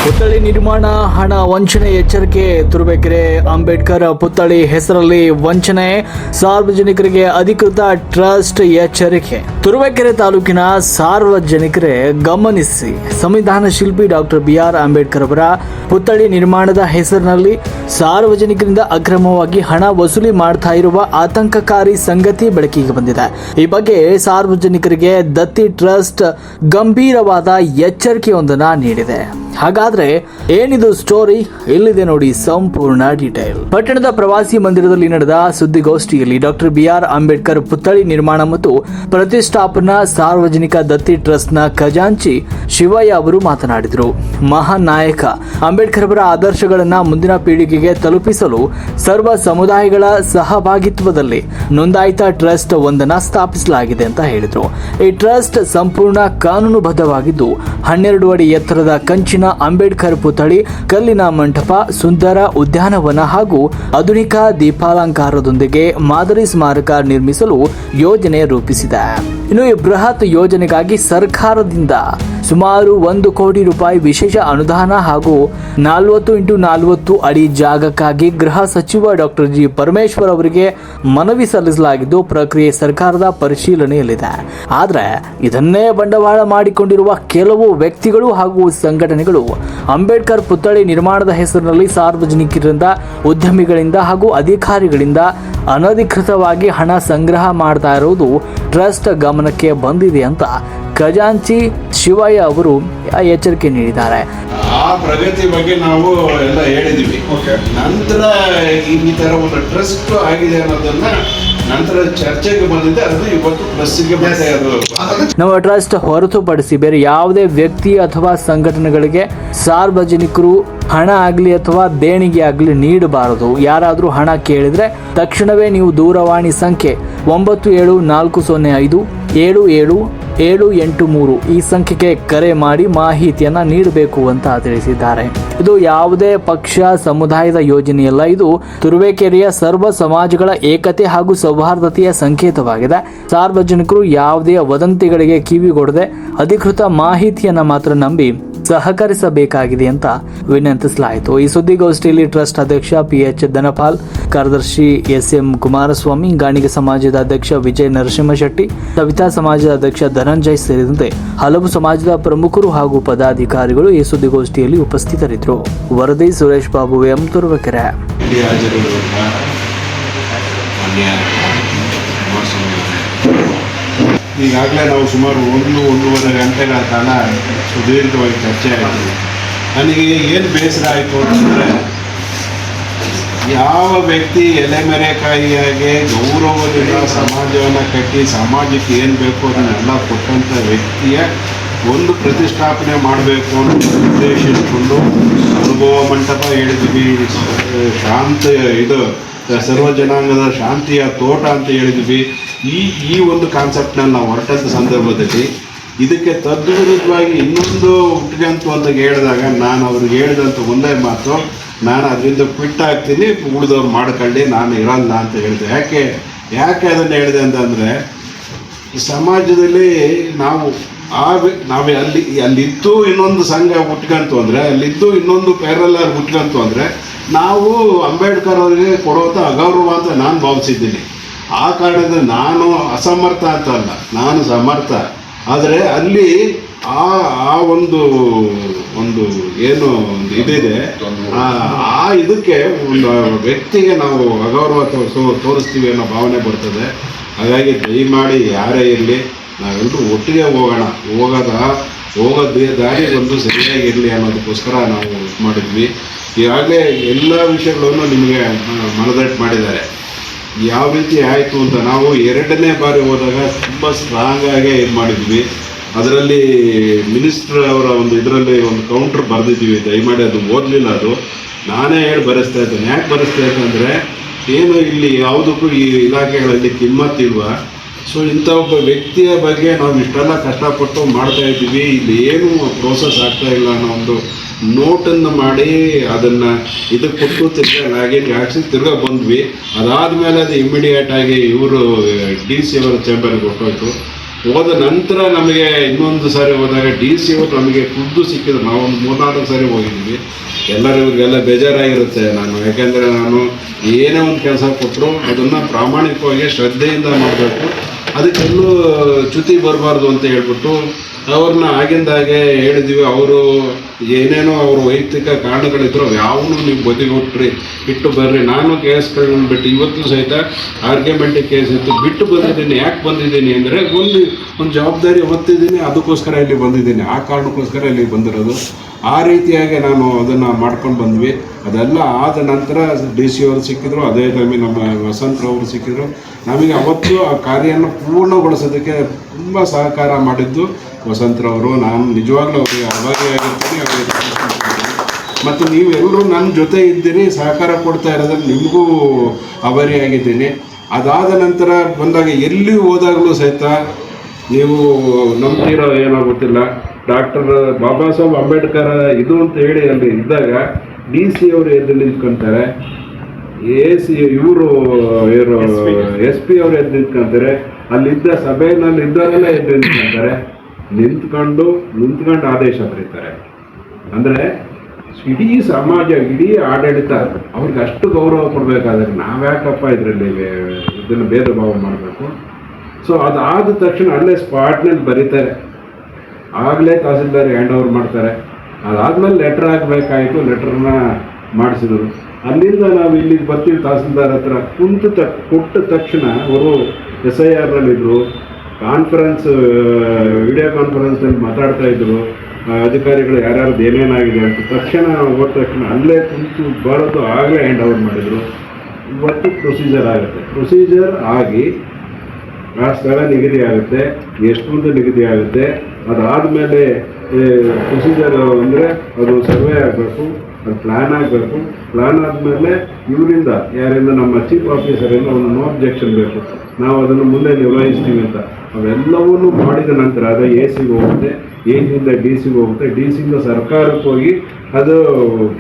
ಪುತ್ಥಳಿ ನಿರ್ಮಾಣ ಹಣ ವಂಚನೆ ಎಚ್ಚರಿಕೆ. ತುರುವೇಕೆರೆ ಅಂಬೇಡ್ಕರ್ ಪುತ್ಥಳಿ ಹೆಸರಲ್ಲಿ ವಂಚನೆ, ಸಾರ್ವಜನಿಕರಿಗೆ ಅಧಿಕೃತ ಟ್ರಸ್ಟ್ ಎಚ್ಚರಿಕೆ. ತುರುವೇಕೆರೆ ತಾಲೂಕಿನ ಸಾರ್ವಜನಿಕರೇ ಗಮನಿಸಿ, ಸಂವಿಧಾನ ಶಿಲ್ಪಿ ಡಾಕ್ಟರ್ BR ಅಂಬೇಡ್ಕರ್ ಅವರ ಪುತ್ಥಳಿ ನಿರ್ಮಾಣದ ಹೆಸರಿನಲ್ಲಿ ಸಾರ್ವಜನಿಕರಿಂದ ಅಕ್ರಮವಾಗಿ ಹಣ ವಸೂಲಿ ಮಾಡ್ತಾ ಇರುವ ಆತಂಕಕಾರಿ ಸಂಗತಿ ಬೆಳಕಿಗೆ ಬಂದಿದೆ. ಈ ಬಗ್ಗೆ ಸಾರ್ವಜನಿಕರಿಗೆ ದತ್ತಿ ಟ್ರಸ್ಟ್ ಗಂಭೀರವಾದ ಎಚ್ಚರಿಕೆಯೊಂದನ್ನು ನೀಡಿದೆ. ಹಾಗಾದ್ರೆ ಏನಿದು ಸ್ಟೋರಿ? ಇಲ್ಲಿದೆ ನೋಡಿ ಸಂಪೂರ್ಣ ಡೀಟೇಲ್. ಪಟ್ಟಣದ ಪ್ರವಾಸಿ ಮಂದಿರದಲ್ಲಿ ನಡೆದ ಸುದ್ದಿಗೋಷ್ಠಿಯಲ್ಲಿ ಡಾಕ್ಟರ್ BR ಅಂಬೇಡ್ಕರ್ ಪುತ್ಥಳಿ ನಿರ್ಮಾಣ ಮತ್ತು ಪ್ರತಿಷ್ಠಾಪನಾ ಸಾರ್ವಜನಿಕ ದತ್ತಿ ಟ್ರಸ್ಟ್ನ ಖಜಾಂಚಿ ಶಿವಯ್ಯ ಅವರು ಮಾತನಾಡಿದರು. ಮಹಾನ್ ನಾಯಕ ಅಂಬೇಡ್ಕರ್ ಅವರ ಆದರ್ಶಗಳನ್ನು ಮುಂದಿನ ಪೀಳಿಗೆಗೆ ತಲುಪಿಸಲು ಸರ್ವ ಸಮುದಾಯಗಳ ಸಹಭಾಗಿತ್ವದಲ್ಲಿ ನೋಂದಾಯಿತ ಟ್ರಸ್ಟ್ ಒಂದನ್ನು ಸ್ಥಾಪಿಸಲಾಗಿದೆ ಅಂತ ಹೇಳಿದರು. ಈ ಟ್ರಸ್ಟ್ ಸಂಪೂರ್ಣ ಕಾನೂನುಬದ್ಧವಾಗಿದ್ದು 12 ಅಡಿ ಎತ್ತರದ ಕಂಚಿನ ಅಂಬೇಡ್ಕರ್ ಪುತ್ಥಳಿ, ಕಲ್ಲಿನ ಮಂಟಪ, ಸುಂದರ ಉದ್ಯಾನವನ ಹಾಗೂ ಆಧುನಿಕ ದೀಪಾಲಂಕಾರದೊಂದಿಗೆ ಮಾದರಿ ಸ್ಮಾರಕ ನಿರ್ಮಿಸಲು ಯೋಜನೆ ರೂಪಿಸಿದೆ. ಇನ್ನು ಈ ಬೃಹತ್ ಯೋಜನೆಗಾಗಿ ಸರ್ಕಾರದಿಂದ ಸುಮಾರು 1 ಕೋಟಿ ರೂಪಾಯಿ ವಿಶೇಷ ಅನುದಾನ ಹಾಗೂ 40x40 ಅಡಿ ಜಾಗಕ್ಕಾಗಿ ಗೃಹ ಸಚಿವ ಡಾಕ್ಟರ್ G. ಪರಮೇಶ್ವರ್ ಅವರಿಗೆ ಮನವಿ ಸಲ್ಲಿಸಲಾಗಿದ್ದು ಪ್ರಕ್ರಿಯೆ ಸರ್ಕಾರದ ಪರಿಶೀಲನೆಯಲ್ಲಿದೆ. ಆದರೆ ಇದನ್ನೇ ಬಂಡವಾಳ ಮಾಡಿಕೊಂಡಿರುವ ಕೆಲವು ವ್ಯಕ್ತಿಗಳು ಹಾಗೂ ಸಂಘಟನೆಗಳು ಅಂಬೇಡ್ಕರ್ ಪುತ್ಥಳಿ ನಿರ್ಮಾಣದ ಹೆಸರಿನಲ್ಲಿ ಸಾರ್ವಜನಿಕರಿಂದ, ಉದ್ಯಮಿಗಳಿಂದ ಹಾಗೂ ಅಧಿಕಾರಿಗಳಿಂದ ಅನಧಿಕೃತವಾಗಿ ಹಣ ಸಂಗ್ರಹ ಮಾಡ್ತಾ ಇರುವುದು ಟ್ರಸ್ಟ್ ಗಮನಕ್ಕೆ ಬಂದಿದೆ ಅಂತ ಖಜಾಂಚಿ ಶಿವಯ್ಯ ಅವರು ಎಚ್ಚರಿಕೆ ನೀಡಿದ್ದಾರೆ. ಆ ಪ್ರಗತಿ ಬಗ್ಗೆ ನಾವು ಎಲ್ಲ ಹೇಳಿದ್ವಿ. ನಂತರ ಈ ತರ ಒಂದು ಟ್ರಸ್ಟ್ ಆಗಿದೆ ಅನ್ನೋದನ್ನ ನಂತರ ಚರ್ಚೆಗೆ ಬಂದಿದೆ. ಅದು ಇವತ್ತು ಪ್ಲಸ್ಗೆ ಬರ್ತಾ ಇರೋದು. ನಮ್ಮ ಟ್ರಸ್ಟ್ ಹೊರತುಪಡಿಸಿ ಬೇರೆ ಯಾವುದೇ ವ್ಯಕ್ತಿ ಅಥವಾ ಸಂಘಟನೆಗಳಿಗೆ ಸಾರ್ವಜನಿಕರು ಹಣ ಆಗಲಿ ಅಥವಾ ದೇಣಿಗೆ ಆಗಲಿ ನೀಡಬಾರದು. ಯಾರಾದರೂ ಹಣ ಕೇಳಿದ್ರೆ ತಕ್ಷಣವೇ ನೀವು ದೂರವಾಣಿ ಸಂಖ್ಯೆ 9740577783 ಈ ಸಂಖ್ಯೆಗೆ ಕರೆ ಮಾಡಿ ಮಾಹಿತಿಯನ್ನ ನೀಡಬೇಕು ಅಂತ ತಿಳಿಸಿದ್ದಾರೆ. ಇದು ಯಾವುದೇ ಪಕ್ಷ ಸಮುದಾಯದ ಯೋಜನೆಯಲ್ಲ. ಇದು ತುರುವೇಕೆರೆಯ ಸರ್ವ ಸಮಾಜಗಳ ಏಕತೆ ಹಾಗೂ ಸೌಹಾರ್ದತೆಯ ಸಂಕೇತವಾಗಿದೆ. ಸಾರ್ವಜನಿಕರು ಯಾವುದೇ ವದಂತಿಗಳಿಗೆ ಕಿವಿಗೊಡದೆ ಅಧಿಕೃತ ಮಾಹಿತಿಯನ್ನ ಮಾತ್ರ ನಂಬಿ ಸಹಕರಿಸಬೇಕಾಗಿದೆ ಅಂತ ವಿನಂತಿಸಲಾಯಿತು. ಈ ಸುದ್ದಿಗೋಷ್ಠಿಯಲ್ಲಿ ಟ್ರಸ್ಟ್ ಅಧ್ಯಕ್ಷ PH ಧನಪಾಲ್, ಕಾರ್ಯದರ್ಶಿ SM ಕುಮಾರಸ್ವಾಮಿ, ಗಾಣಿಗ ಸಮಾಜದ ಅಧ್ಯಕ್ಷ ವಿಜಯ್ ನರಸಿಂಹಶೆಟ್ಟಿ, ಸವಿತಾ ಸಮಾಜದ ಅಧ್ಯಕ್ಷ ಧನಂಜಯ್ ಸೇರಿದಂತೆ ಹಲವು ಸಮಾಜದ ಪ್ರಮುಖರು ಹಾಗೂ ಪದಾಧಿಕಾರಿಗಳು ಈ ಸುದ್ದಿಗೋಷ್ಠಿಯಲ್ಲಿ ಉಪಸ್ಥಿತರಿದ್ದರು. ವರದಿ ಸುರೇಶ್ ಬಾಬು, M, ತುರುವೇಕೆರೆ. ಈಗಾಗಲೇ ನಾವು ಸುಮಾರು 1-1.5 ಗಂಟೆಗಳ ಕಾಲ ಸುದೀರ್ಘವಾಗಿ ಚರ್ಚೆ ಆಯಿತು. ನನಗೆ ಏನು ಬೇಸರ ಆಯಿತು ಅಂತಂದರೆ, ಯಾವ ವ್ಯಕ್ತಿ ಎಲೆಮೆರೆಕಾಯಿಯಾಗೆ ಗೌರವದಿಂದ ಸಮಾಜವನ್ನು ಕಟ್ಟಿ ಸಮಾಜಕ್ಕೆ ಏನು ಬೇಕು ಅದನ್ನೆಲ್ಲ ಕೊಟ್ಟಂಥ ವ್ಯಕ್ತಿಯ ಒಂದು ಪ್ರತಿಷ್ಠಾಪನೆ ಮಾಡಬೇಕು ಅನ್ನೋ ಉದ್ದೇಶ ಇಟ್ಕೊಂಡು ಅನುಭವ ಮಂಟಪ ಹೇಳಿದ್ವಿ, ಸರ್ವ ಜನಾಂಗದ ಶಾಂತಿಯ ತೋಟ ಅಂತ ಹೇಳಿದ್ವಿ. ಈ ಒಂದು ಕಾನ್ಸೆಪ್ಟ್ನಲ್ಲಿ ನಾವು ಹೊರಟಂಥ ಸಂದರ್ಭದಲ್ಲಿ ಇದಕ್ಕೆ ತದ್ವಿರುದ್ಧವಾಗಿ ಇನ್ನೊಂದು ಹುಟ್ಟಿಗಂತು ಅಂತ ಹೇಳಿದಾಗ ನಾನು ಅವ್ರಿಗೆ ಹೇಳಿದಂಥ ಒಂದೇ ಮಾತು, ನಾನು ಅದರಿಂದ ಕ್ವಿಟ್ ಆಗ್ತೀನಿ, ಉಳಿದವ್ರು ಮಾಡ್ಕೊಳ್ಳಿ, ನಾನು ಇರಲ್ಲ ಅಂತ ಹೇಳಿದೆ. ಯಾಕೆ ಅದನ್ನು ಹೇಳಿದೆ ಅಂತಂದರೆ, ಈ ಸಮಾಜದಲ್ಲಿ ನಾವೇ ಅಲ್ಲಿದ್ದು ಇನ್ನೊಂದು ಸಂಘ ಹುಟ್ಕಂತು ಅಂದರೆ, ಅಲ್ಲಿದ್ದು ಇನ್ನೊಂದು ಪ್ಯಾರಲರ್ ಹುಟ್ಕಂತು ಅಂದರೆ ನಾವು ಅಂಬೇಡ್ಕರ್ ಅವರಿಗೆ ಕೊಡುವಂಥ ಅಗೌರವ ಅಂತ ನಾನು ಭಾವಿಸಿದ್ದೀನಿ. ಆ ಕಾರಣದಿಂದ ನಾನು ಅಸಮರ್ಥ ಅಂತ ಅಲ್ಲ, ನಾನು ಸಮರ್ಥ. ಆದರೆ ಅಲ್ಲಿ ಆ ಒಂದು ಏನು ಇದಿದೆ, ಇದಕ್ಕೆ ಒಂದು ವ್ಯಕ್ತಿಗೆ ನಾವು ಅಗೌರವ ತೋರಿಸ್ತೀವಿ ಅನ್ನೋ ಭಾವನೆ ಬರ್ತದೆ. ಹಾಗಾಗಿ ದಯಮಾಡಿ ಯಾರೇ ಇರಲಿ ನಾವೆಲ್ಲರೂ ಒಟ್ಟಿಗೆ ಹೋಗೋದು ದಾರಿ ಒಂದು ಸರಿಯಾಗಿರಲಿ ಅನ್ನೋದಕ್ಕೋಸ್ಕರ ನಾವು ಮಾಡಿದ್ವಿ. ಈಗಾಗಲೇ ಎಲ್ಲ ವಿಷಯಗಳನ್ನು ನಿಮಗೆ ಮನದಟ್ಟು ಮಾಡಿದ್ದಾರೆ. ಯಾವ ರೀತಿ ಆಯಿತು ಅಂತ ನಾವು 2ನೇ ಬಾರಿ ಹೋದಾಗ ತುಂಬ ಸ್ಟ್ರಾಂಗಾಗಿ ಇದು ಮಾಡಿದ್ವಿ. ಅದರಲ್ಲಿ ಮಿನಿಸ್ಟ್ರ್ ಅವರ ಇದರಲ್ಲಿ ಒಂದು ಕೌಂಟ್ರ್ ಬರೆದಿದ್ವಿ. ದಯಮಾಡಿ ಅದು ಓದಲಿಲ್ಲ, ಅದು ನಾನೇ ಬರೆಸ್ತಾ ಇದ್ದೇನೆ. ಯಾಕೆ ಬರೆಸ್ತಾ ಇದ್ದೆ ಅಂದರೆ, ಏನು ಇಲ್ಲಿ ಯಾವುದಕ್ಕೂ ಈ ಇಲಾಖೆಗಳಲ್ಲಿ ಕಿಮ್ಮತ್ತಿಲ್ವಾ? ಸೊ ಇಂಥ ಒಬ್ಬ ವ್ಯಕ್ತಿಯ ಬಗ್ಗೆ ನಾವು ಇಷ್ಟೆಲ್ಲ ಕಷ್ಟಪಟ್ಟು ಮಾಡ್ತಾ ಇದ್ದೀವಿ, ಇಲ್ಲಿ ಏನು ಪ್ರೋಸೆಸ್ ಆಗ್ತಾ ಇಲ್ಲ ಅನ್ನೋ ಒಂದು ನೋಟನ್ನು ಮಾಡಿ ಅದನ್ನು ಇದಕ್ಕೆ ಕೊಟ್ಟು ತಿರ್ಗಾ ಲಾಗಿನ್ಗೆ ಹಾಕ್ಸಿ ತಿರ್ಗಾ ಬಂದ್ವಿ. ಅದಾದಮೇಲೆ ಅದು ಇಮ್ಮಿಡಿಯೇಟ್ ಆಗಿ ಇವರು DC ಅವರ ಚೇಂಬರ್ಗೆ ಹೊರಟೋಯ್ತು. ಹೋದ ನಂತರ ನಮಗೆ ಇನ್ನೊಂದು ಸಾರಿ ಹೋದಾಗ DC ಅವರು ನಮಗೆ ಖುದ್ದು ಸಿಕ್ಕಿದ್ರು. ನಾವು ಒಂದು 3-4 ಸಾರಿ ಹೋಗಿದ್ವಿ. ಎಲ್ಲರೂ ಇವ್ರಿಗೆಲ್ಲ ಬೇಜಾರಾಗಿರುತ್ತೆ. ಯಾಕೆಂದರೆ ನಾನು ಏನೇ ಒಂದು ಕೆಲಸ ಕೊಟ್ಟರು ಅದನ್ನು ಪ್ರಾಮಾಣಿಕವಾಗಿ ಶ್ರದ್ಧೆಯಿಂದ ಮಾಡಬೇಕು, ಅದಕ್ಕೆಲ್ಲೂ ಚ್ಯುತಿ ಬರಬಾರ್ದು ಅಂತ ಹೇಳ್ಬಿಟ್ಟು ಅವ್ರನ್ನ ಆಗಿಂದಾಗೆ ಹೇಳಿದ್ವಿ. ಅವರು ಏನೇನೋ ಅವ್ರ ವೈಯಕ್ತಿಕ ಕಾರಣಗಳಿದ್ರು ಯಾವನು ನೀವು ಬದಿಗೊಟ್ರಿ ಬಿಟ್ಟು ಬರ್ರಿ. ನಾನು ಕೇಸ್ಗಳನ್ನ ಬಿಟ್ಟು ಇವತ್ತು ಸಹಿತ ಆರ್ಗ್ಯುಮೆಂಟಿಗೆ ಕೇಸ್ ಇತ್ತು ಬಿಟ್ಟು ಬಂದಿದ್ದೀನಿ. ಯಾಕೆ ಬಂದಿದ್ದೀನಿ ಅಂದರೆ ಒಂದು ಜವಾಬ್ದಾರಿ ಹೊತ್ತಿದ್ದೀನಿ, ಅದಕ್ಕೋಸ್ಕರ ಇಲ್ಲಿ ಬಂದಿದ್ದೀನಿ. ಆ ಕಾರಣಕ್ಕೋಸ್ಕರ ಇಲ್ಲಿ ಬಂದಿರೋದು. ಆ ರೀತಿಯಾಗಿ ನಾನು ಅದನ್ನು ಮಾಡ್ಕೊಂಡು ಬಂದ್ವಿ. ಅದೆಲ್ಲ ಆದ ನಂತರ DC ಅವರು ಸಿಕ್ಕಿದ್ರು, ಅದೇ ಟೈಮಿಗೆ ನಮ್ಮ ವಸಂತರವರು ಸಿಕ್ಕಿದ್ರು. ನಮಗೆ ಅವತ್ತು ಆ ಕಾರ್ಯವನ್ನು ಪೂರ್ಣಗೊಳಿಸೋದಕ್ಕೆ ತುಂಬ ಸಹಕಾರ ಮಾಡಿದ್ದು ವಸಂತರವರು. ನಾನು ನಿಜವಾಗ್ಲೂ ಅವರಿಗೆ ಆಭಾರಿಯಾಗಿರ್ತೀನಿ. ಅವರಿಗೆ ಮತ್ತು ನೀವೆಲ್ಲರೂ ನನ್ನ ಜೊತೆ ಇದ್ದೀರಿ, ಸಹಕಾರ ಕೊಡ್ತಾ ಇರೋದ್ರಲ್ಲಿ ನಿಮಗೂ ಆಭಾರಿಯಾಗಿದ್ದೀನಿ. ಅದಾದ ನಂತರ ಬಂದಾಗ ಎಲ್ಲಿ ಹೋದಾಗಲೂ ಸಹಿತ ನೀವು ನಂಬ್ತೀರೋ ಏನೋ ಗೊತ್ತಿಲ್ಲ, ಡಾಕ್ಟರ್ ಬಾಬಾ ಸಾಹೇಬ್ ಅಂಬೇಡ್ಕರ್ ಇದು ಅಂತ ಹೇಳಿ ಅಲ್ಲಿ ಇದ್ದಾಗ DC ಅವರು ಎದ್ದು ನಿಂತ್ಕೊಂತಾರೆ, ಇವರು SP ಅವರು ಎದ್ದು ನಿಂತ್ಕೊಂತಾರೆ, ಅಲ್ಲಿದ್ದ ಸಭೆಯಲ್ಲಿ ಇದ್ದವರೆಲ್ಲ ಎದ್ದು ನಿಂತ್ಕೊಂತಾರೆ. ನಿಂತ್ಕೊಂಡು ಆದೇಶ ಬರೀತಾರೆ. ಅಂದರೆ ಇಡೀ ಸಮಾಜ, ಇಡೀ ಆಡಳಿತ ಅವ್ರಿಗೆ ಅಷ್ಟು ಗೌರವ ಕೊಡಬೇಕಾದ್ರೆ ನಾವ್ಯಾಕಪ್ಪ ಇದರಲ್ಲಿ ಇದನ್ನು ಭೇದ ಭಾವ ಮಾಡಬೇಕು. ಸೊ ಅದಾದ ತಕ್ಷಣ ಅಲ್ಲೇ ಸ್ಪಾಟ್ನಲ್ಲಿ ಬರೀತಾರೆ. ಆಗಲೇ ತಹಸೀಲ್ದಾರ್ ಹ್ಯಾಂಡ್ ಓವರ್ ಮಾಡ್ತಾರೆ. ಅದಾದಮೇಲೆ ಲೆಟ್ರ್ ಆಗಬೇಕಾಯಿತು, ಲೆಟ್ರನ್ನ ಮಾಡಿಸಿದ್ರು. ಅಲ್ಲಿಂದ ನಾವು ಇಲ್ಲಿಗೆ ಬರ್ತೀವಿ ತಹಸೀಲ್ದಾರ್ ಹತ್ರ ಕೊಟ್ಟ ತಕ್ಷಣ ಅವರು SIRನಲ್ಲಿದ್ದರು. ವಿಡಿಯೋ ಕಾನ್ಫರೆನ್ಸಲ್ಲಿ ಮಾತಾಡ್ತಾ ಇದ್ರು ಅಧಿಕಾರಿಗಳು ಯಾರ್ಯಾರ್ದು ಏನೇನಾಗಿದೆ ಅಂತ. ತಕ್ಷಣ ಹೋದ ತಕ್ಷಣ ಅಲ್ಲೇ ಬರೋದು ಆಗಲೇ ಹ್ಯಾಂಡ್ ಓವರ್ ಮಾಡಿದರು. ಇವತ್ತು ಪ್ರೊಸೀಜರ್ ಆಗುತ್ತೆ. ಪ್ರೊಸೀಜರ್ ಆಗಿ ಆ ಸ್ಥಳ ನಿಗದಿ ಆಗುತ್ತೆ, ಎಷ್ಟು ಮುಂದೆ ನಿಗದಿ ಆಗುತ್ತೆ. ಅದಾದಮೇಲೆ ಪ್ರೊಸೀಜರ್ ಅಂದರೆ ಅದು ಸರ್ವೆ ಆಗಬೇಕು, ಅದು ಪ್ಲ್ಯಾನ್ ಆಗಬೇಕು. ಪ್ಲ್ಯಾನ್ ಆದಮೇಲೆ ಇವರಿಂದ ಯಾರಿಂದ ನಮ್ಮ ಚೀಫ್ ಆಫೀಸರಿಂದ ಒಂದು ನೋ ಅಬ್ಜೆಕ್ಷನ್ ಬೇಕು, ನಾವು ಅದನ್ನು ಮುಂದೆ ನಿರ್ವಹಿಸ್ತೀವಿ ಅಂತ. ಅವೆಲ್ಲವನ್ನೂ ಮಾಡಿದ ನಂತರ ಅದು AC ಹೋಗುತ್ತೆ, AC-ಯಿಂದ DC-ಗೆ ಹೋಗುತ್ತೆ, DC-ಯಿಂದ ಸರ್ಕಾರಕ್ಕೆ ಹೋಗಿ ಅದು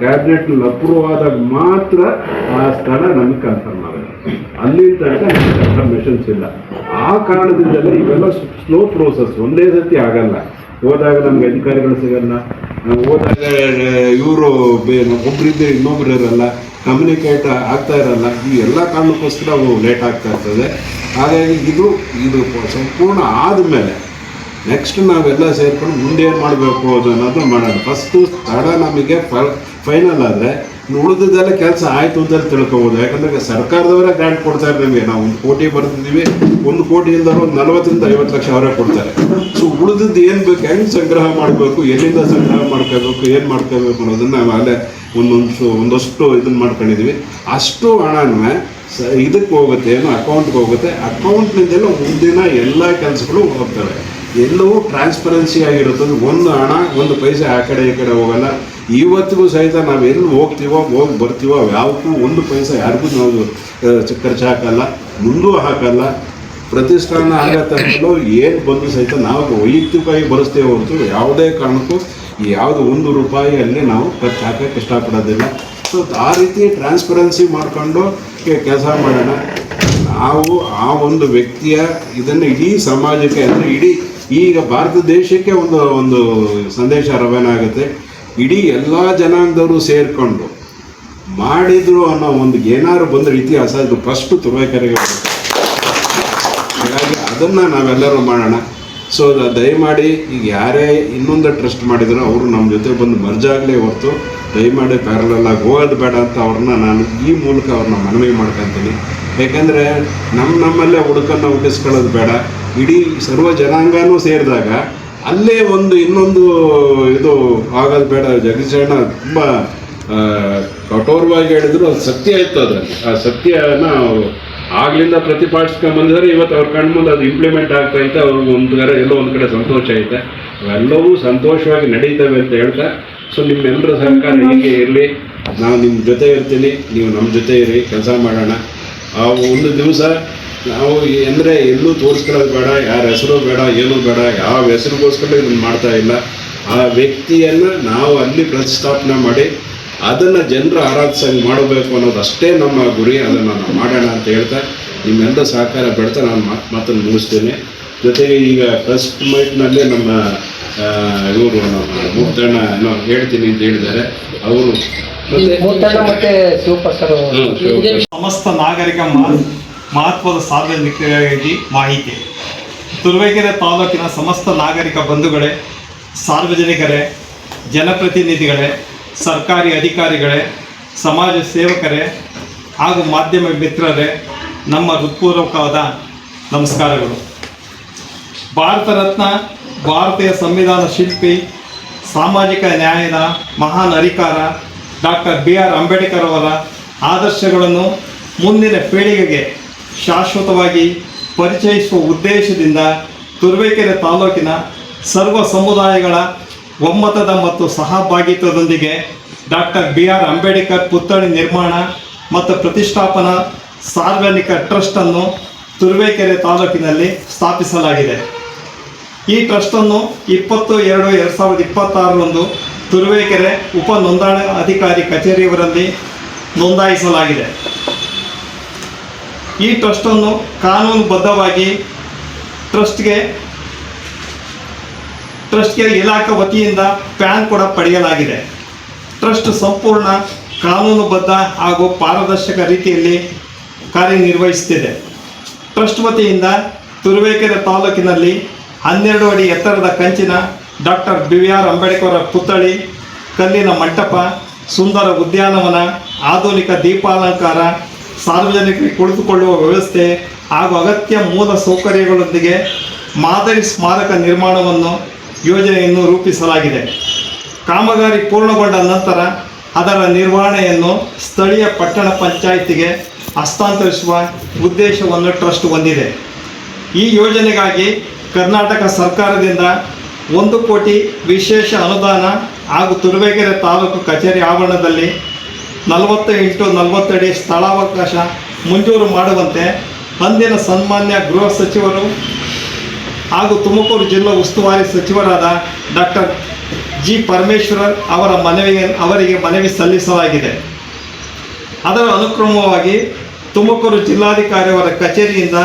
ಕ್ಯಾಬಿನೆಟ್ನಲ್ಲಿ ಅಪ್ರೂವ್ ಆದಾಗ ಮಾತ್ರ ಆ ಸ್ಥಳ ನಮಗೆ ಕನ್ಫರ್ಮ್ ಆಗುತ್ತೆ. ಅಲ್ಲಿ ತನಕ ನಮಗೆ ಕನ್ಫರ್ಮೇಷನ್ಸ್ ಇಲ್ಲ. ಆ ಕಾರಣದಿಂದಲೇ ಇವೆಲ್ಲ ಸ್ಲೋ ಪ್ರೋಸೆಸ್, ಒಂದೇ ಸತಿ ಆಗಲ್ಲ. ಹೋದಾಗ ನಮ್ಗೆ ಅಧಿಕಾರಿಗಳು ಸಿಗಲ್ಲ, ನಾವು ಹೋದಾಗ ಇವರು ಒಬ್ಬರಿದ್ದರೆ ಇನ್ನೊಬ್ರು ಇರಲ್ಲ, ಕಮ್ಯುನಿಕೇಟ್ ಆಗ್ತಾ ಇರಲ್ಲ. ಈ ಎಲ್ಲ ಕಾರಣಕ್ಕೋಸ್ಕರ ಅವು ಲೇಟ್ ಆಗ್ತಾ ಇರ್ತದೆ. ಹಾಗಾಗಿ ಇದು ಸಂಪೂರ್ಣ ಆದಮೇಲೆ ನೆಕ್ಸ್ಟ್ ನಾವೆಲ್ಲ ಸೇರ್ಕೊಂಡು ಮುಂದೆ ಏನು ಮಾಡಬೇಕು ಅನ್ನೋದು ಮಾಡೋಣ. ಫಸ್ಟು ತಡ ನಮಗೆ ಫೈನಲ್ ಆದರೆ ಉಳಿದಿದ್ದೆಲ್ಲ ಕೆಲಸ ಆಯಿತು ಅಂತ ತಿಳ್ಕೊಬೋದು. ಯಾಕಂದರೆ ಸರ್ಕಾರದವರೇ ಗ್ರಾಂಟ್ ಕೊಡ್ತಾರೆ ನಮಗೆ. ನಾವು 1 ಕೋಟಿ ಬರ್ತಿದ್ದೀವಿ, 1 ಕೋಟಿಯಿಂದ ಒಂದು 40-50 ಲಕ್ಷ ಅವರೇ ಕೊಡ್ತಾರೆ. ಸೊ ಉಳಿದಿದ್ದು ಏನು ಬೇಕು, ಹೆಂಗೆ ಸಂಗ್ರಹ ಮಾಡಬೇಕು, ಎಲ್ಲಿಂದ ಸಂಗ್ರಹ ಮಾಡ್ಕೋಬೇಕು, ಏನು ಮಾಡ್ಕೋಬೇಕು ಅನ್ನೋದನ್ನು ನಾವು ಅಲ್ಲೇ ಒಂದಷ್ಟು ಇದನ್ನು ಮಾಡ್ಕೊಂಡಿದ್ವಿ. ಅಷ್ಟು ಹಣನ ಇದಕ್ಕೆ ಹೋಗುತ್ತೆ, ಏನೋ ಅಕೌಂಟ್ಗೆ ಹೋಗುತ್ತೆ. ಅಕೌಂಟ್ನಿಂದೆಲ್ಲ ಮುಂದಿನ ಎಲ್ಲ ಕೆಲಸಗಳು ಹೋಗ್ತವೆ. ಎಲ್ಲವೂ ಟ್ರಾನ್ಸ್ಪರೆನ್ಸಿ ಆಗಿರುತ್ತದೆ. ಒಂದು ಹಣ ಒಂದು ಪೈಸೆ ಆ ಕಡೆ ಈ ಕಡೆ ಹೋಗಲ್ಲ. ಇವತ್ತಿಗೂ ಸಹಿತ ನಾವು ಎಲ್ಲಿ ಹೋಗ್ತೀವೋ ಹೋಗಿ ಬರ್ತೀವೋ ಯಾವತ್ತೂ ಒಂದು ಪೈಸೆ ಯಾರಿಗೂ ನಾವು ಖರ್ಚು ಹಾಕಲ್ಲ, ಮುಂದೂ ಹಾಕಲ್ಲ. ಪ್ರತಿಷ್ಠಾನ ಆಗತ್ತೋ ಏನು ಬಂದು ಸಹಿತ ನಾವು ವೈಯಕ್ತಿಕವಾಗಿ ಬರೆಸ್ತೇವೆ ಹೊರತು ಯಾವುದೇ ಕಾರಣಕ್ಕೂ ಯಾವುದು 1 ರೂಪಾಯಿ ಅಲ್ಲಿ ನಾವು ಖರ್ಚು ಹಾಕೋಕ್ಕೆ ಇಷ್ಟಪಡೋದಿಲ್ಲ. ಸೊ ಆ ರೀತಿ ಟ್ರಾನ್ಸ್ಪರೆನ್ಸಿ ಮಾಡಿಕೊಂಡು ಕೆಲಸ ಮಾಡೋಣ. ನಾವು ಆ ಒಂದು ವ್ಯಕ್ತಿಯ ಇದನ್ನು ಇಡೀ ಸಮಾಜಕ್ಕೆ, ಅಂದರೆ ಇಡೀ ಈಗ ಭಾರತ ದೇಶಕ್ಕೆ ಒಂದು ಸಂದೇಶ ರವಾನೆ ಆಗುತ್ತೆ. ಇಡೀ ಎಲ್ಲ ಜನಾಂಗದವರು ಸೇರಿಕೊಂಡು ಮಾಡಿದ್ರು ಅನ್ನೋ ಒಂದು ಏನಾದ್ರು ಬಂದರೆ ಇತಿಹಾಸ ಇದು ಫಸ್ಟು ತುರುವೇಕೆರೆಗೆ ಬರುತ್ತೆ. ಹಾಗಾಗಿ ಅದನ್ನು ನಾವೆಲ್ಲರೂ ಮಾಡೋಣ. ಸೊ ದಯಮಾಡಿ ಈಗ ಯಾರೇ ಇನ್ನೊಂದು ಟ್ರಸ್ಟ್ ಮಾಡಿದ್ರು ಅವರು ನಮ್ಮ ಜೊತೆ ಬಂದು ಮರ್ಜಾಗಲೇ ಹೊರತು ದಯಮಾಡಿ ಪ್ಯಾರಲಾಗಿ ಹೋಗೋದು ಬೇಡ ಅಂತ ನಾನು ಈ ಮೂಲಕ ಅವ್ರನ್ನ ಮನವಿ ಮಾಡ್ಕೊತೀನಿ. ಯಾಕೆಂದರೆ ನಮ್ಮಲ್ಲೇ ಹುಡುಕನ್ನು ಹುಟ್ಟಿಸ್ಕೊಳ್ಳೋದು ಬೇಡ. ಇಡೀ ಸರ್ವ ಜನಾಂಗನೂ ಸೇರಿದಾಗ ಅಲ್ಲೇ ಇನ್ನೊಂದು ಇದು ಆಗೋದು ಬೇಡ. ಜಗದೀಶಣ್ಣ ತುಂಬ ಕಠೋರವಾಗಿ ಹೇಳಿದ್ರು, ಅದು ಸತ್ಯ ಇತ್ತು. ಅದರಲ್ಲಿ ಆ ಸತ್ಯನ ಆಗ್ಲಿಂದ ಪ್ರತಿಪಾದಿಸ್ಕೊಂಡು ಬಂದಿದ್ದಾರೆ. ಇವತ್ತು ಅವ್ರ ಕಣ್ಮುಂದೆ ಅದು ಇಂಪ್ಲಿಮೆಂಟ್ ಆಗ್ತಾ ಐತೆ. ಅವ್ರಿಗೆ ಎಲ್ಲೋ ಒಂದು ಕಡೆ ಸಂತೋಷ ಐತೆ. ಅವೆಲ್ಲವೂ ಸಂತೋಷವಾಗಿ ನಡೀತವೆ ಅಂತ ಹೇಳ್ತಾ, ಸೊ ನಿಮ್ಮೆಲ್ಲರ ಸಹಕಾರ ಹೀಗೆ ಇರಲಿ. ನಾವು ನಿಮ್ಮ ಜೊತೆ ಇರ್ತೀನಿ, ನೀವು ನಮ್ಮ ಜೊತೆ ಇರಿ, ಕೆಲಸ ಮಾಡೋಣ. ಆ ಒಂದು ದಿವಸ ನಾವು ಎಲ್ಲೂ ತೋರಿಸ್ಕೊಳ್ಳೋದು ಬೇಡ, ಯಾರ ಹೆಸರು ಬೇಡ, ಏನೂ ಬೇಡ. ಯಾವ ಹೆಸರಿಗೋಸ್ಕರ ಇದನ್ನು ಮಾಡ್ತಾ ಇಲ್ಲ. ಆ ವ್ಯಕ್ತಿಯನ್ನು ನಾವು ಅಲ್ಲಿ ಪ್ರತಿಷ್ಠಾಪನೆ ಮಾಡಿ ಅದನ್ನು ಜನರು ಆರಾಧಿಸಂಗೆ ಮಾಡಬೇಕು ಅನ್ನೋದು ಅಷ್ಟೇ ನಮ್ಮ ಗುರಿ. ಅದನ್ನು ನಾವು ಮಾಡೋಣ ಅಂತ ಹೇಳ್ತಾ ನಿಮ್ಮೆಲ್ಲ ಸಹಕಾರ ಬೆಳ್ತಾ ನಾನು ಮಾತನ್ನು ಮುಗಿಸ್ತೇನೆ. ಜೊತೆಗೆ ಈಗ ಫಸ್ಟ್ ಮೈಟ್ನಲ್ಲಿ ನಮ್ಮ ಇವರು ನಮ್ಮ ಮೂರ್ತಣ್ಣ ಏನೋ ಹೇಳ್ತೀನಿ ಅಂತ ಹೇಳಿದ್ದಾರೆ. ಅವರು ಮತ್ತೆ ಸಮಸ್ತ ನಾಗರಿಕ ಮಹತ್ವದ ಸಾರ್ವಜನಿಕರಿಗೆ ಮಾಹಿತಿ. ತುರುವೇಕೆರೆ ತಾಲೂಕಿನ ಸಮಸ್ತ ನಾಗರಿಕ ಬಂಧುಗಳೇ, ಸಾರ್ವಜನಿಕರೇ, ಜನಪ್ರತಿನಿಧಿಗಳೇ, ಸರ್ಕಾರಿ ಅಧಿಕಾರಿಗಳೇ, ಸಮಾಜ ಸೇವಕರೇ ಹಾಗೂ ಮಾಧ್ಯಮ ಮಿತ್ರರೇ, ನಮ್ಮ ಹೃತ್ಪೂರ್ವಕವಾದ ನಮಸ್ಕಾರಗಳು. ಭಾರತ ರತ್ನ, ಭಾರತೀಯ ಸಂವಿಧಾನ ಶಿಲ್ಪಿ, ಸಾಮಾಜಿಕ ನ್ಯಾಯದ ಮಹಾನ್ ಹರಿಕಾರ ಡಾಕ್ಟರ್ BR ಅಂಬೇಡ್ಕರ್ ಅವರ ಆದರ್ಶಗಳನ್ನು ಮುಂದಿನ ಪೀಳಿಗೆಗೆ ಶಾಶ್ವತವಾಗಿ ಪರಿಚಯಿಸುವ ಉದ್ದೇಶದಿಂದ ತುರುವೇಕೆರೆ ತಾಲೂಕಿನ ಸರ್ವ ಸಮುದಾಯಗಳ ಒಮ್ಮತದ ಮತ್ತು ಸಹಭಾಗಿತ್ವದೊಂದಿಗೆ ಡಾಕ್ಟರ್ BR ಅಂಬೇಡ್ಕರ್ ಪುತ್ಥಳಿ ನಿರ್ಮಾಣ ಮತ್ತು ಪ್ರತಿಷ್ಠಾಪನಾ ಸಾರ್ವಜನಿಕ ಟ್ರಸ್ಟನ್ನು ತುರುವೇಕೆರೆ ತಾಲೂಕಿನಲ್ಲಿ ಸ್ಥಾಪಿಸಲಾಗಿದೆ. ಈ ಟ್ರಸ್ಟನ್ನು 20/2/2026 ತುರುವೇಕೆರೆ ಉಪ ನೋಂದಣಾ ಅಧಿಕಾರಿ ಕಚೇರಿಯವರಲ್ಲಿ ನೋಂದಾಯಿಸಲಾಗಿದೆ. ಈ ಟ್ರಸ್ಟನ್ನು ಕಾನೂನುಬದ್ಧವಾಗಿ ಟ್ರಸ್ಟ್ಗೆ ಇಲಾಖೆ ವತಿಯಿಂದ ಪ್ಯಾನ್ ಕೂಡ ಪಡೆಯಲಾಗಿದೆ. ಟ್ರಸ್ಟ್ ಸಂಪೂರ್ಣ ಕಾನೂನುಬದ್ಧ ಹಾಗೂ ಪಾರದರ್ಶಕ ರೀತಿಯಲ್ಲಿ ಕಾರ್ಯನಿರ್ವಹಿಸುತ್ತಿದೆ. ಟ್ರಸ್ಟ್ ವತಿಯಿಂದ ತುರುವೇಕೆರೆ ತಾಲೂಕಿನಲ್ಲಿ 12 ಅಡಿ ಎತ್ತರದ ಕಂಚಿನ ಡಾಕ್ಟರ್ BR ಅಂಬೇಡ್ಕರ್ ಪುತ್ಥಳಿ, ಕಲ್ಲಿನ ಮಂಟಪ, ಸುಂದರ ಉದ್ಯಾನವನ, ಆಧುನಿಕ ದೀಪಾಲಂಕಾರ, ಸಾರ್ವಜನಿಕರಿಗೆ ಕುಳಿತುಕೊಳ್ಳುವ ವ್ಯವಸ್ಥೆ ಹಾಗೂ ಅಗತ್ಯ ಮೂಲ ಸೌಕರ್ಯಗಳೊಂದಿಗೆ ಮಾದರಿ ಸ್ಮಾರಕ ನಿರ್ಮಾಣವನ್ನು ಯೋಜನೆಯನ್ನು ರೂಪಿಸಲಾಗಿದೆ. ಕಾಮಗಾರಿ ಪೂರ್ಣಗೊಂಡ ನಂತರ ಅದರ ನಿರ್ವಹಣೆಯನ್ನು ಸ್ಥಳೀಯ ಪಟ್ಟಣ ಪಂಚಾಯಿತಿಗೆ ಹಸ್ತಾಂತರಿಸುವ ಉದ್ದೇಶವನ್ನು ಟ್ರಸ್ಟ್ ಹೊಂದಿದೆ. ಈ ಯೋಜನೆಗಾಗಿ ಕರ್ನಾಟಕ ಸರ್ಕಾರದಿಂದ 1 ಕೋಟಿ ವಿಶೇಷ ಅನುದಾನ ಹಾಗೂ ತುರುವೇಕೆರೆ ತಾಲೂಕು ಕಚೇರಿ ಆವರಣದಲ್ಲಿ 40x40 ಅಡಿ ಸ್ಥಳಾವಕಾಶ ಮಂಜೂರು ಮಾಡುವಂತೆ ಅಂದಿನ ಸನ್ಮಾನ್ಯ ಗೃಹ ಸಚಿವರು ಹಾಗೂ ತುಮಕೂರು ಜಿಲ್ಲಾ ಉಸ್ತುವಾರಿ ಸಚಿವರಾದ ಡಾಕ್ಟರ್ G. ಪರಮೇಶ್ವರ್ ಅವರಿಗೆ ಮನವಿ ಸಲ್ಲಿಸಲಾಗಿದೆ. ಅದರ ಅನುಕ್ರಮವಾಗಿ ತುಮಕೂರು ಜಿಲ್ಲಾಧಿಕಾರಿಯವರ ಕಚೇರಿಯಿಂದ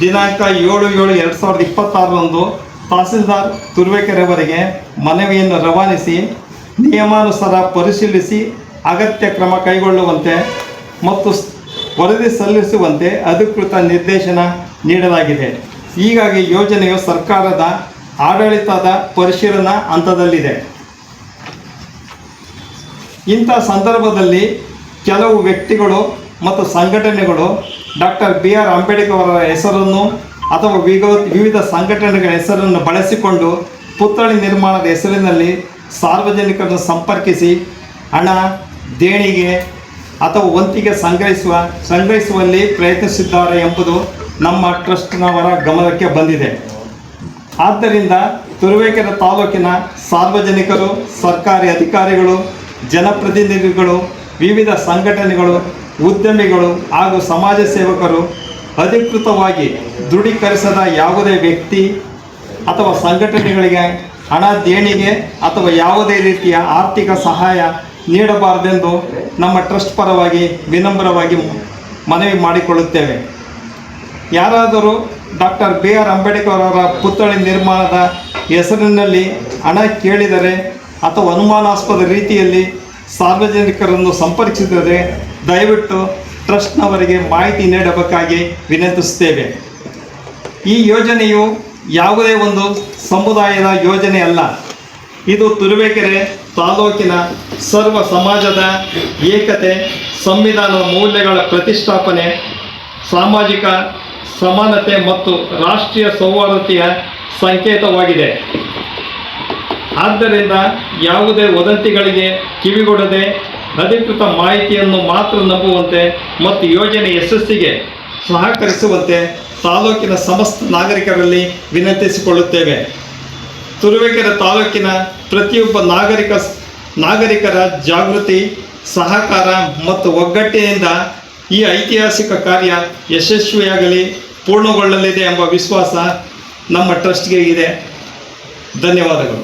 ದಿನಾಂಕ 7/7/2026 ತಹಸೀಲ್ದಾರ್ ತುರುವೇಕೆರೆವರೆಗೆ ಮನವಿಯನ್ನು ರವಾನಿಸಿ ನಿಯಮಾನುಸಾರ ಪರಿಶೀಲಿಸಿ ಅಗತ್ಯ ಕ್ರಮ ಕೈಗೊಳ್ಳುವಂತೆ ಮತ್ತು ವರದಿ ಸಲ್ಲಿಸುವಂತೆ ಅಧಿಕೃತ ನಿರ್ದೇಶನ ನೀಡಲಾಗಿದೆ. ಹೀಗಾಗಿ ಯೋಜನೆಯು ಸರ್ಕಾರದ ಆಡಳಿತದ ಪರಿಶೀಲನಾ ಹಂತದಲ್ಲಿದೆ. ಇಂಥ ಸಂದರ್ಭದಲ್ಲಿ ಕೆಲವು ವ್ಯಕ್ತಿಗಳು ಮತ್ತು ಸಂಘಟನೆಗಳು ಡಾಕ್ಟರ್ BR ಅಂಬೇಡ್ಕರ್ ಅವರ ಹೆಸರನ್ನು ಅಥವಾ ವಿವಿಧ ಸಂಘಟನೆಗಳ ಹೆಸರನ್ನು ಬಳಸಿಕೊಂಡು ಪುತ್ಥಳಿ ನಿರ್ಮಾಣದ ಹೆಸರಿನಲ್ಲಿ ಸಾರ್ವಜನಿಕರನ್ನು ಸಂಪರ್ಕಿಸಿ ಹಣ, ದೇಣಿಗೆ ಅಥವಾ ವಂತಿಗೆ ಸಂಗ್ರಹಿಸುವಲ್ಲಿ ಪ್ರಯತ್ನಿಸಿದ್ದಾರೆ ಎಂಬುದು ನಮ್ಮ ಟ್ರಸ್ಟ್ನವರ ಗಮನಕ್ಕೆ ಬಂದಿದೆ. ಆದ್ದರಿಂದ ತುರುವೇಕೆರೆ ತಾಲೂಕಿನ ಸಾರ್ವಜನಿಕರು, ಸರ್ಕಾರಿ ಅಧಿಕಾರಿಗಳು, ಜನಪ್ರತಿನಿಧಿಗಳು, ವಿವಿಧ ಸಂಘಟನೆಗಳು, ಉದ್ಯಮಿಗಳು ಹಾಗೂ ಸಮಾಜ ಸೇವಕರು ಅಧಿಕೃತವಾಗಿ ದೃಢೀಕರಿಸದ ಯಾವುದೇ ವ್ಯಕ್ತಿ ಅಥವಾ ಸಂಘಟನೆಗಳಿಗೆ ಹಣ, ದೇಣಿಗೆ ಅಥವಾ ಯಾವುದೇ ರೀತಿಯ ಆರ್ಥಿಕ ಸಹಾಯ ನೀಡಬಾರದೆಂದು ನಮ್ಮ ಟ್ರಸ್ಟ್ ಪರವಾಗಿ ವಿನಮ್ರವಾಗಿ ಮನವಿ ಮಾಡಿಕೊಳ್ಳುತ್ತೇವೆ. ಯಾರಾದರೂ ಡಾಕ್ಟರ್ BR ಅಂಬೇಡ್ಕರ್ ಅವರ ಪುತ್ಥಳಿ ನಿರ್ಮಾಣದ ಹೆಸರಿನಲ್ಲಿ ಹಣ ಕೇಳಿದರೆ ಅಥವಾ ಅನುಮಾನಾಸ್ಪದ ರೀತಿಯಲ್ಲಿ ಸಾರ್ವಜನಿಕರನ್ನು ಸಂಪರ್ಕಿಸಿದರೆ ದಯವಿಟ್ಟು ಟ್ರಸ್ಟ್ನವರಿಗೆ ಮಾಹಿತಿ ನೀಡಬೇಕಾಗಿ ವಿನಂತಿಸುತ್ತೇವೆ. ಈ ಯೋಜನೆಯು ಯಾವುದೇ ಒಂದು ಸಮುದಾಯದ ಯೋಜನೆ ಅಲ್ಲ. ಇದು ತುರುವೇಕೆರೆ ತಾಲೂಕಿನ ಸರ್ವ ಸಮಾಜದ ಏಕತೆ, ಸಂವಿಧಾನದ ಮೌಲ್ಯಗಳ ಪ್ರತಿಷ್ಠಾಪನೆ, ಸಾಮಾಜಿಕ ಸಮಾನತೆ ಮತ್ತು ರಾಷ್ಟ್ರೀಯ ಸೌಹಾರ್ದತೆಯ ಸಂಕೇತವಾಗಿದೆ. ಆದ್ದರಿಂದ ಯಾವುದೇ ವದಂತಿಗಳಿಗೆ ಕಿವಿಗೊಡದೆ ಅಧಿಕೃತ ಮಾಹಿತಿಯನ್ನು ಮಾತ್ರ ನಂಬುವಂತೆ ಮತ್ತು ಯೋಜನೆ ಯಶಸ್ಸಿಗೆ ಸಹಕರಿಸುವಂತೆ ತಾಲೂಕಿನ ಸಮಸ್ತ ನಾಗರಿಕರಲ್ಲಿ ವಿನಂತಿಸಿಕೊಳ್ಳುತ್ತೇವೆ. ತುರುವೇಕೆರೆ ತಾಲೂಕಿನ ಪ್ರತಿಯೊಬ್ಬ ನಾಗರಿಕರ ಜಾಗೃತಿ, ಸಹಕಾರ ಮತ್ತು ಒಗ್ಗಟ್ಟಿನಿಂದ ಈ ಐತಿಹಾಸಿಕ ಕಾರ್ಯ ಯಶಸ್ವಿಯಾಗಲಿ, ಪೂರ್ಣಗೊಳ್ಳಲಿದೆ ಎಂಬ ವಿಶ್ವಾಸ ನಮ್ಮ ಟ್ರಸ್ಟ್ಗೆ ಇದೆ. ಧನ್ಯವಾದಗಳು.